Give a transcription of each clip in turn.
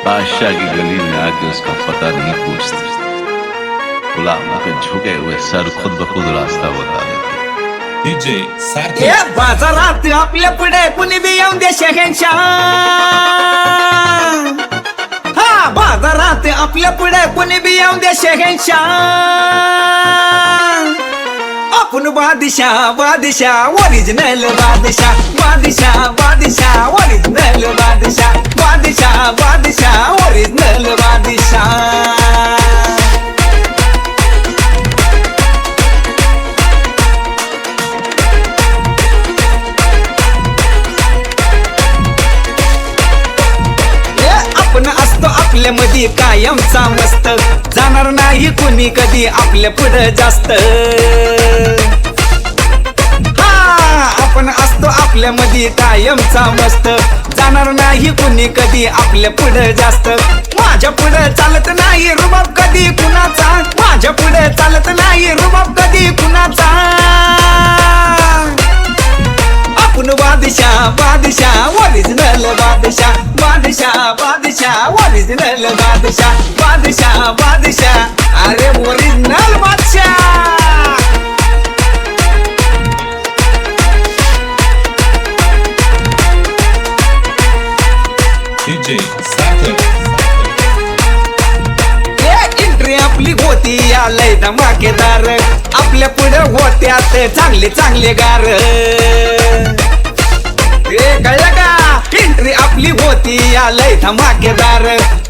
बादशाह की गली में आके उसका पता नहीं पूछते, गुलाम के झुके हुए सर खुद ब खुद रास्ता बता देते। डीजे सार्थक ए बाजारात आपल्या पुढे कुणी बी येऊन दे शहेनशाह. हा बाजारात आपल्या पुढे कुणी बी येऊन दे शहेनशाह. आपण बादशाह बादशाह ओरिजिनल बादशाह बादशाह बादशाह ओरिजिनल बादशाह बादशाह बादशाह ओरिजिनल बादशाह. आपण असतो आपल्या मध्ये कायमचा मस्त, जाणार नाही कोणी कधी आपल्या पुढे जास्त. हा आपण असतो आपल्या मध्ये कायमचा मस्त, जाणार नाही कोणी कधी आपल्या पुढे जास्त. माझ्या पुढे चालत नाही रुबाब कधी कुणाचा, माझ्या पुढे चालत नाही रुबाब कधी कुणाचा. आपण बादशाह बादशाह ओरिजिनल बादशाह बादशाह बादशाह ओरिजिनल बादशाह बादशाह बादशाह अरे ओरिजिनल बादशाह. डीजे सार्थक एंट्री आपली होती या लय धमाकेदार, आपल्या पुढे होत्यात चांगले चांगले गार. कळलं का? एंट्री आपली होती या लय धमाकेदार,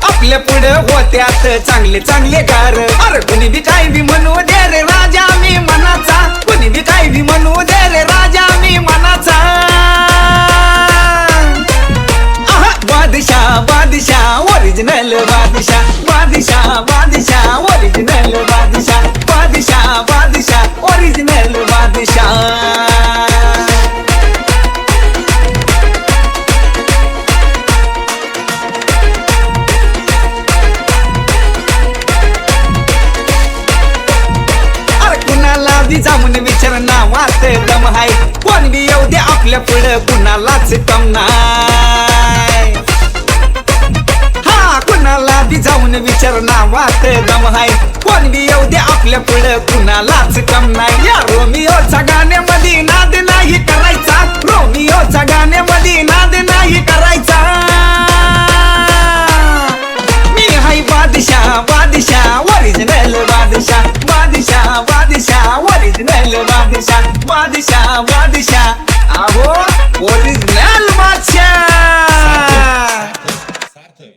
आपल्या पुढे होत्यात चांगले चांगले गार. अरे कुणी बी काय बी म्हणू दे रे राजा मी मनाचा, कुणी बी काय बी म्हणू दे रे राजा मी मनाचा. बादशाह बादशाह ओरिजिनल बादशाह बादशाह बादशाह ओरिजिनल बादशाह बादशाह बादशाह ओरिजिनल बादशाह. जाऊन विचार नावात दम हाय, कोण बी येऊ दे आपल्या पुढे कुणालाच कम नाय. हा कुणाला बी जाऊन विचार नावात दम हाय, कोण बी येऊ दे आपल्या पुढे कुणालाच कम नाही. या रोमिओच्या गाण्यामध्ये नाद नाही करायचा, रोमिओच्या गाण्यामध्ये नाद नाही करायचा. मी हाय बादशाह बादशाह ओरिजिनल बादशाह बादशाह बादशाह ओरिजिनल बादशाह बादशाह बादशाह अहो ओरिजिनल बादशाह. सार्थक